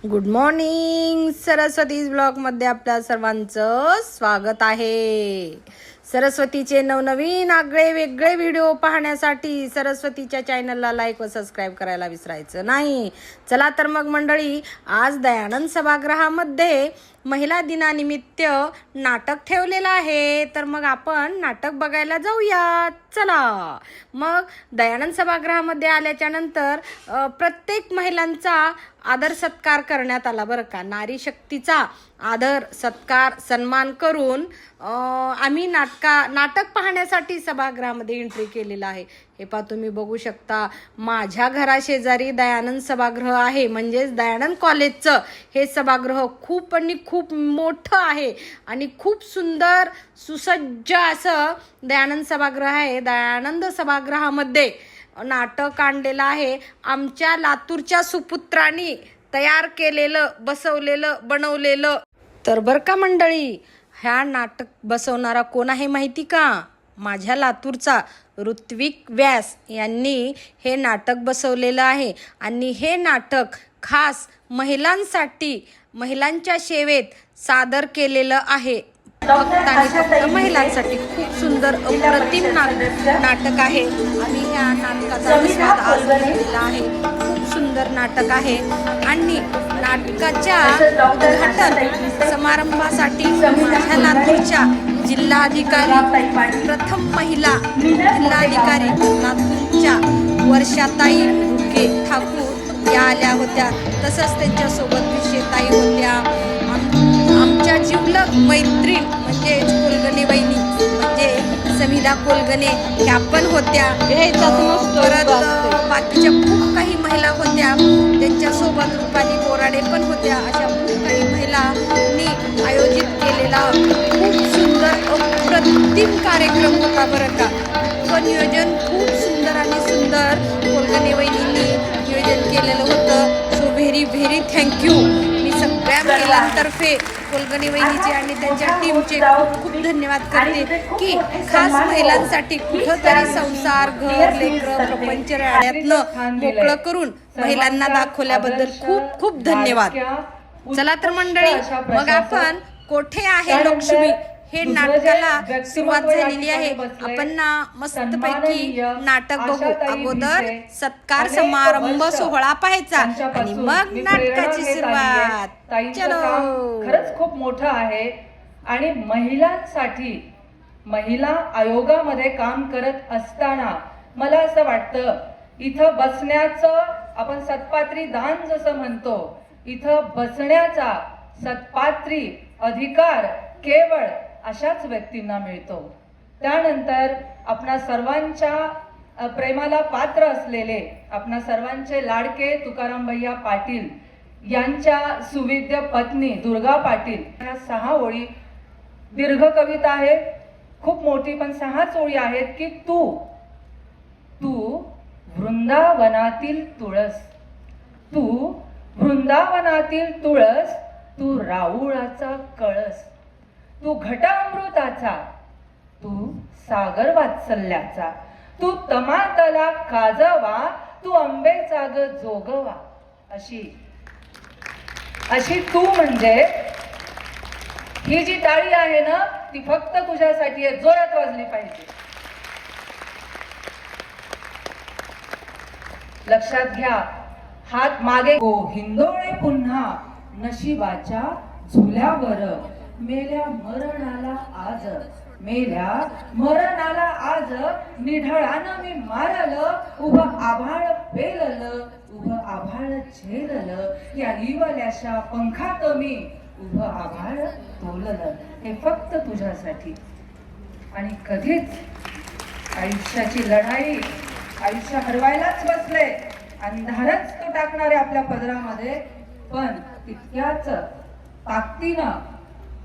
Good morning. सरस्वतीज ब्लॉगमध्ये आपल्या सर्वांचं स्वागत आहे. सरस्वतीचे नवनवीन आगळे वेगळे व्हिडिओ पाहण्यासाठी सरस्वतीच्या चॅनलला लाईक व सबस्क्राईब करायला विसरायचं नाही. चला तर मग मंडळी, आज दयानंद सभागृहामध्ये महिला दिनानिमित्त नाटक ठेवलेलं आहे, तर मग आपण नाटक बघायला जाऊया. चला मग दयानंद सभागृहामध्ये आल्याच्या नंतर प्रत्येक महिलांचा आदर सत्कार करण्यात आला बरं का. नारी शक्तीचा आदर सत्कार सन्मान करून आम्ही नाटक पाहण्यासाठी सभागृहामध्ये एंट्री केलेला आहे. हे पहा, तुम्ही बघू शकता, माझ्या घराशेजारी दयानंद सभागृह आहे, म्हणजेच दयानंद कॉलेजचं हे सभागृह खूप आणि खूप मोठं आहे आणि खूप सुंदर सुसज्ज असं दयानंद सभागृह आहे. दयानंद सभागृहामध्ये नाटक आणलेलं आहे. आमच्या लातूरच्या सुपुत्रांनी तयार केलेलं, बसवलेलं, बनवलेलं. तर बरं का मंडळी, ह्या नाटक बसवणारा कोण आहे माहिती का? माझ्या लातूरचा ऋत्विक व्यास यांनी हे नाटक बसवलेलं आहे आणि हे नाटक खास महिलांसाठी, महिलांच्या सेवेत सादर केलेलं आहे. फक्त आणि फक्त महिलांसाठी खूप सुंदर अप्रतिम नाटक आहे आणि ह्या नाटकाचा आस्वाद आज घेतलेला आहे. खूप सुंदर नाटक आहे आणि नाटकाच्या उद्घाटन समारंभासाठी माझ्या लातूरच्या जिल्हाधिकारी, प्रथम महिला जिल्हाधिकारी लातूरच्या वर्षाताई भुके ठाकूर या आल्या होत्या. तसंच त्यांच्यासोबत विषयताई होत्या. आमच्या जिवलग मैत्रीण म्हणजे कोलगणे वहिनी, म्हणजे समिधा कोलगणे, ह्या पण होत्या. परत बाकीच्या खूप काही महिला होत्या, त्यांच्यासोबत रुपाली बोराडे पण होत्या. अशा खूप काही महिलांनी आयोजित केलेला खूप सुंदर अप्रतिम कार्यक्रम होता बरं का. तो नियोजन खूप सुंदर आणि सुंदर कोलगणे वहिनींनी नियोजन केलेलं होतं. So very very thank you. मी सगळ्या महिलांतर्फे कोलगणे वहिनीचे आणि त्यांच्या टीमचे खूप खूप धन्यवाद करते की खास महिलांसाठी कुठंतरी संसार, घर, लेकरं, प्रपंच राड्यातनं मोकळं करून महिलांना दाखवल्याबद्दल खूप खूप धन्यवाद. चला तर मंडळी, मग आपण कोठे आहे लक्ष्मी हे नाटकाला सुरुवात झालेली आहे. आपण ना मस्तपैकी नाटक बघू. अगोदर सत्कार समारंभ सोहळा पाहायचा आणि मग नाटकाची सुरुवात. चलो. खरंच खूप मोठं आहे आणि महिलांसाठी, महिला आयोगामध्ये काम करत असताना मला असं वाटतं, इथं बसण्याचं, आपण सत्पात्री दान जसं म्हणतो, इथं बसण्याचा सत्पात्री अधिकार केवळ अशाच व्यक्तींना मिळतो. त्यानंतर आपणा सर्वांच्या प्रेमाला पात्र असलेले, आपणा सर्वांचे लाडके तुकाराम भैया पाटील यांच्या सुविद्य पत्नी दुर्गा पाटील. ह्या 6 ओळी दीर्घ कविता आहे, खूप मोठी, पण 6च ओळी आहेत की तू वृंदावनातील तुळस, तू वृंदावनातील तुळस, तू राऊळाचा कळस, तू घटामृताचा, तू सागर वात्सल्याचा, तू तमातला काजवा, तू आंबेचा ग जोगवा. अशी तू म्हणजे, ही जी टाळी आहे ना, ती फक्त तुझ्यासाठी आहे. जोरात वाजली पाहिजे. लक्षात घ्या. हात मागे. हो हिंदोळे पुन्हा नशिबाच्या झुल्यावर, मेल्या मरणाला आज, मेल्या मरणाला आज, निढळानं मी मारलं, उभं आभाळ पेललं, उभं आभाळ झेललं, या इवल्याशा पंखात मी उभं आभाळ तोललं. हे फक्त तुझ्यासाठी. आणि कधीच आयुष्याची लढाई, आयुष्य हरवायलाच बसले, अंधारच तो टाकणारे आपल्या पदरामध्ये, पण तितक्याच ताकदीनं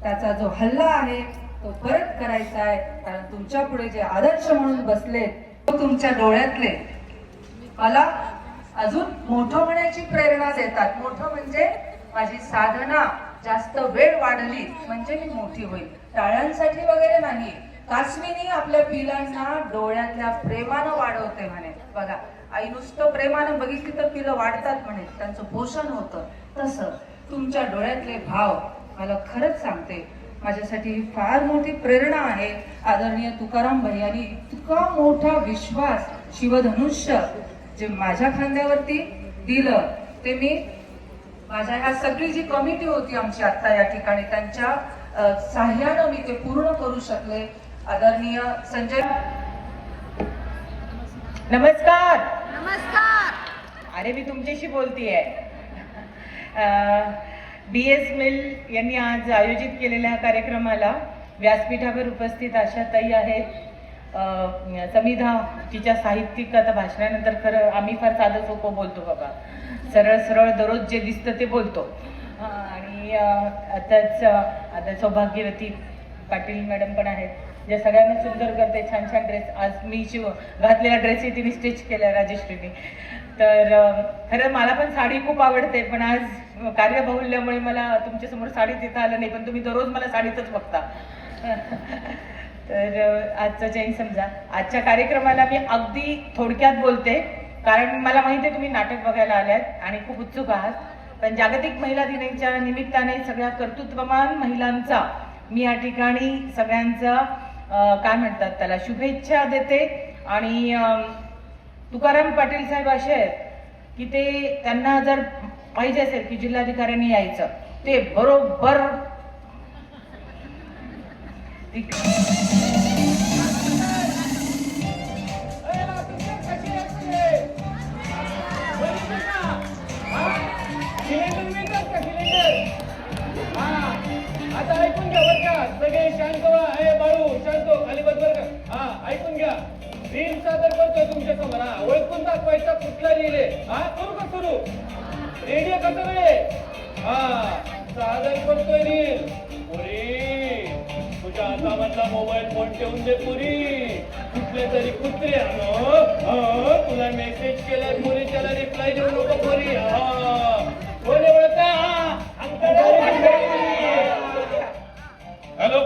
त्याचा जो हल्ला आहे तो परत करायचा आहे. कारण तुमच्या पुढे जे आदर्श म्हणून बसले, तो तुमच्या डोळ्यातले मला अजून मोठं होण्याची प्रेरणा देतात. मोठं म्हणजे माझी साधना जास्त वेळ वाढली म्हणजे मी मोठी होईल. टाळ्यांसाठी वगैरे नाही. कास्मिनी आपल्या पिलांना डोळ्यातल्या प्रेमानं वाढवते म्हणे. बघा, आई नुसतं प्रेमानं बघितली तर पिलं वाढतात म्हणे, त्यांचं पोषण होतं. तसं तुमच्या डोळ्यातले भाव मला खरंच सांगते माझ्यासाठी ही फार मोठी प्रेरणा आहे. आदरणीय तुकाराम भैयांनी इतका मोठा विश्वास शिवधनुष्य जे माझ्या खांद्यावरती दिलं ते मी माझ्या ह्या सगळी जी कमिटी होती आमची आता या ठिकाणी त्यांच्या साह्यानं मी ते पूर्ण करू शकले. आदरणीय संजय नमस्कार. नमस्कार. अरे मी तुमच्याशी बोलतीये. BS मिल यांनी आज आयोजित केलेल्या कार्यक्रमाला व्यासपीठावर उपस्थित आशाताई आहेत. समिधा तिच्या साहित्यिक आता भाषणानंतर खरं आम्ही फार साधं सोपं बोलतो बाबा, सरळ सरळ दररोज जे दिसतं ते बोलतो. आणि आता सौभाग्यवती पाटील मॅडम पण आहेत, जे सगळ्यांना सुंदर करते. छान छान ड्रेस आज मी घातलेला ड्रेसही तिने स्टिच केला राजेश्रीने. तर खरं मला पण साडी खूप आवडते, पण आज कार्यबाहुल्यामुळे मला तुमच्यासमोर साडी देता आलं नाही, पण तुम्ही दररोज मला साडीतच बघता. तर आजचा जैन समजा आजच्या कार्यक्रमाला मी अगदी थोडक्यात बोलते, कारण मला माहिती आहे तुम्ही नाटक बघायला आल्यात आणि खूप उत्सुक आहात. पण जागतिक महिला दिनाच्या निमित्ताने सगळ्या कर्तृत्ववान महिलांचा मी या ठिकाणी सगळ्यांचा काय म्हणतात त्याला शुभेच्छा देते. आणि तुकाराम पाटील साहेब असे आहेत की ते त्यांना जर पाहिजे असेल की जिल्हाधिकाऱ्यांनी यायचं ते बरोबर आता ऐकून घ्या बरं का सगळे शांत व्हा. हे बाळू शांत खाली बस बरं का. हा ऐकून घ्या. रील सादर करतोय तुमच्या समोर. हा ओळखून दाखवायचा कुठला रील आहे. हा करू का सुरू. रेडिओ कसं रे. हा सादर करतोय रील. पुरी तुझ्या हातामधला मोबाईल फोन ठेवून दे पुरी. कुठले तरी कुत्रे तुला मेसेज केलाय पुरी, त्याला रिप्लाय देऊ नको पुरी. हा बोले ओळखा. हॅलो.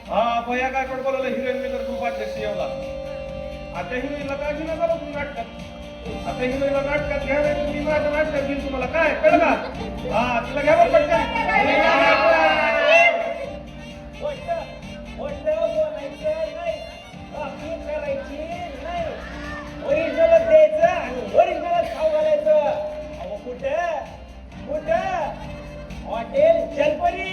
हा भैया काय कोण बोलवलं. हिरोईन मेकर ग्रुप अध्यक्ष येवला. आता हिरोईनला काय घेऊन नका तुम्ही नाटकात. आता हिरोईनला नाटकात घ्या नाही तुम्ही माझ्या नाटकात घेऊन तुम्हाला काय कळलं का. हा तिला घ्या बरं पटकन. ओरिजिनल द्यायचं आणि ओरिजिनल खाऊ घालायचं. अहो कुठं कुठं हॉटेल जलपरी.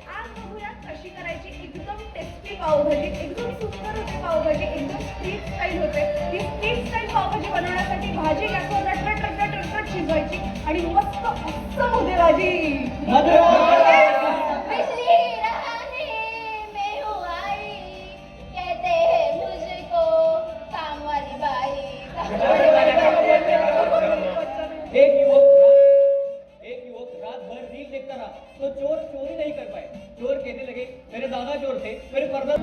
आज बघूया कशी करायची एकदम टेस्टी पावभाजी. एकदम सुंदर होते पावभाजी, एकदम स्ट्रीट स्टाईल होते. ही स्ट्रीट स्टाईल पावभाजी बनवण्यासाठी भाजी गॅसवर रटरट रटरट रटरट शिजवायची आणि मस्त अस्सम होते भाजी. एक युवक रात भर रील देखता रहा तो चोर चोरी नहीं कर पाए. चोर कहने लगे मेरे दादा चोर थे, मेरे पर्दा.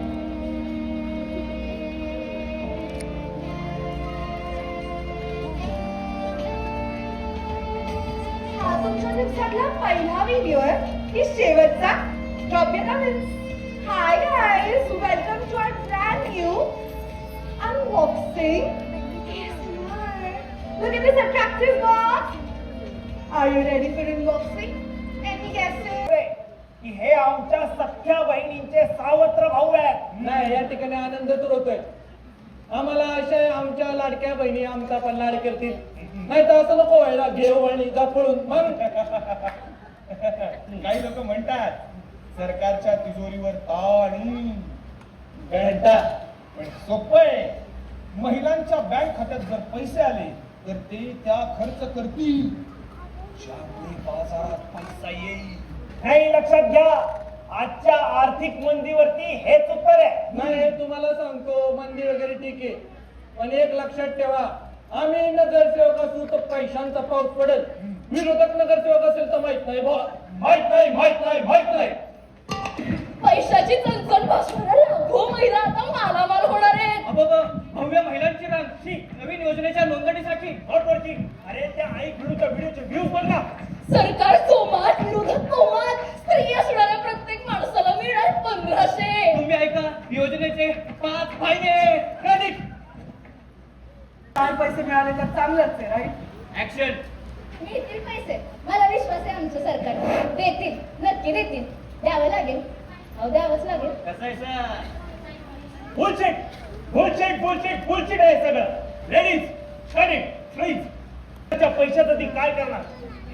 हा तुमच्या दिवसातला पहिला व्हिडिओ आहे की शेवटचा. Drop your comments. Hi guys, welcome to our brand new unboxing. Look at this attractive box. Are you ready for unboxing? Any guesses? की हे आमच्या सख्या बहिणींचे सावत्र भाऊ आहेत. नाही या ठिकाणी आनंद तर होतोय. आम्हाला आशा आहे आमच्या लाडक्या बहिणी आमचा पण लाड करतील. नाही तर असं नको व्हायला घेऊ आणि पळून. मग काही लोक म्हणतात सरकारच्या तिजोरीवर ताणी घंटा. पण सोपं आहे. महिलांच्या बँक खात्यात जर पैसे आले तर ते त्या खर्च करतील ज्यामुळे बाजारात पैसा येईल. नाही लक्षात घ्या. आजच्या आर्थिक मंदीवरती हेच उत्तर आहे. नाही हे तुम्हाला सांगतो मंदी वगैरे ठीक आहे, पण एक लक्षात ठेवा आम्ही नगरसेवक असू तर पैशांचा पाऊस पडेल. विरोधक नगरसेवक असेल तर माहित नाही बा. माहित नाही. पैशाची चणचण भासणाऱ्या लाखो महिला आता मालामाल होणार आहेत. भव्य महिलांची रांगची नवीन योजनेच्या नोंदणीसाठी हॉटवरती. अरे त्या आई व्हिडिओच्या व्ह्यूज बघ ना. सरकार सोमात, विरोधक कोमात, स्त्री असणाऱ्या प्रत्येक माणसाला मिळणार 1500. तुम्ही ऐका योजनेचे 5 फायदे. क्रेडिट पैसे मिळाले तर चांगलंच आहे राईट. मिळतील पैसे, मला विश्वास आहे आमचं सरकार देतील, नक्की देतील. द्यावं लागेल, अहो द्यावंच लागेल. कसं आहे sir? Bullshit bullshit bullshit bullshit आहे सगळं. लेडीज प्लीज, त्याच्या पैशाचं ती काय करणार?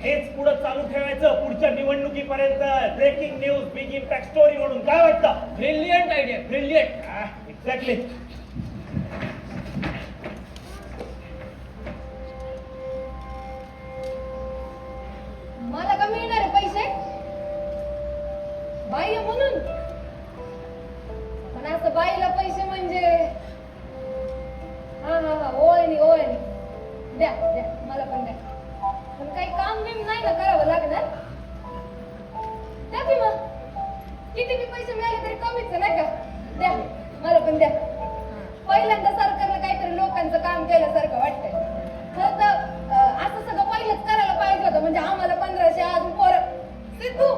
हेच पुढे चालू ठेवायचं पुढच्या निवडणुकीपर्यंत. Breaking news, big impact story म्हणून. काय वाटतं? Brilliant idea, brilliant. एक्झॅक्टली. मला का मिळणार आहे पैसे? बाई आहे म्हणून. पण असं बाईला पैसे म्हणजे हा हा हा ओळणी ओळणी द्या द्या, मला पण द्या. पण काही काम बिम नाही ना करावं लागणार. द्या की मग, किती बी पैसे मिळाले तरी कमीच आहे, नाही का? द्या, मला पण द्या. पहिल्यांदा सरकारला काहीतरी लोकांचं काम केल्यासारखं वाटतंय. खरं तर असं सगळं पहिलेच करायला पाहिजे होतं, म्हणजे आम्हाला 1500 अजून पोरं. सिद्धू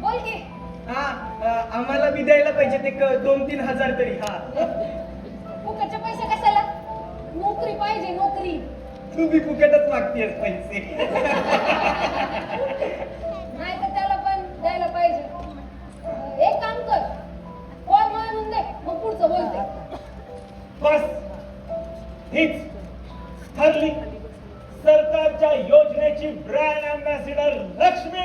बोल की. आम्हाला बी द्यायला पाहिजे ते 2-3 हजार तरी. हा, फुकटचे पैसे कशाला? नोकरी पाहिजे, नोकरी. तू बी फुकटच मागतेस पैसे. नाही तर त्याला पण द्यायला पाहिजे. एक काम कर, कॉल म्हणून दे, मग पुढचं बोलते. बस हीच ठरली सरकारच्या योजनेची ब्रँड अँबॅसिडर लक्ष्मी.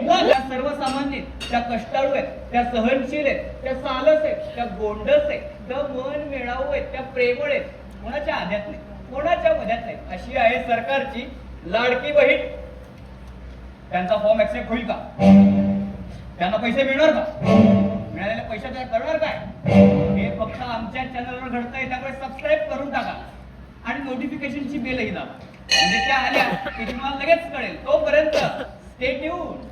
त्या सर्वसामान्य, त्या कष्टाळू आहेत, त्या सहनशील आहेत, त्या सालस आहेत, त्या गोंडस आहेत, त्या मन मिळावू आहेत, त्या प्रेमळ आहेत. कोणाच्या आध्यात नाही, कोणाच्या मध्यात नाही. अशी आहे सरकारची लाडकी बहीण. त्यांचा फॉर्म ऍक्सेप्ट होईल का? त्यांना पैसे मिळणार का? मिळालेल्या पैशाचा करणार काय? हे फक्त आमच्या चॅनलवर घडतंय, त्यामुळे सबस्क्राईब करून टाका आणि नोटिफिकेशनची बेलही दाबा, म्हणजे त्या आल्या की तुम्हाला लगेच कळेल. तोपर्यंत स्टे ट्यून.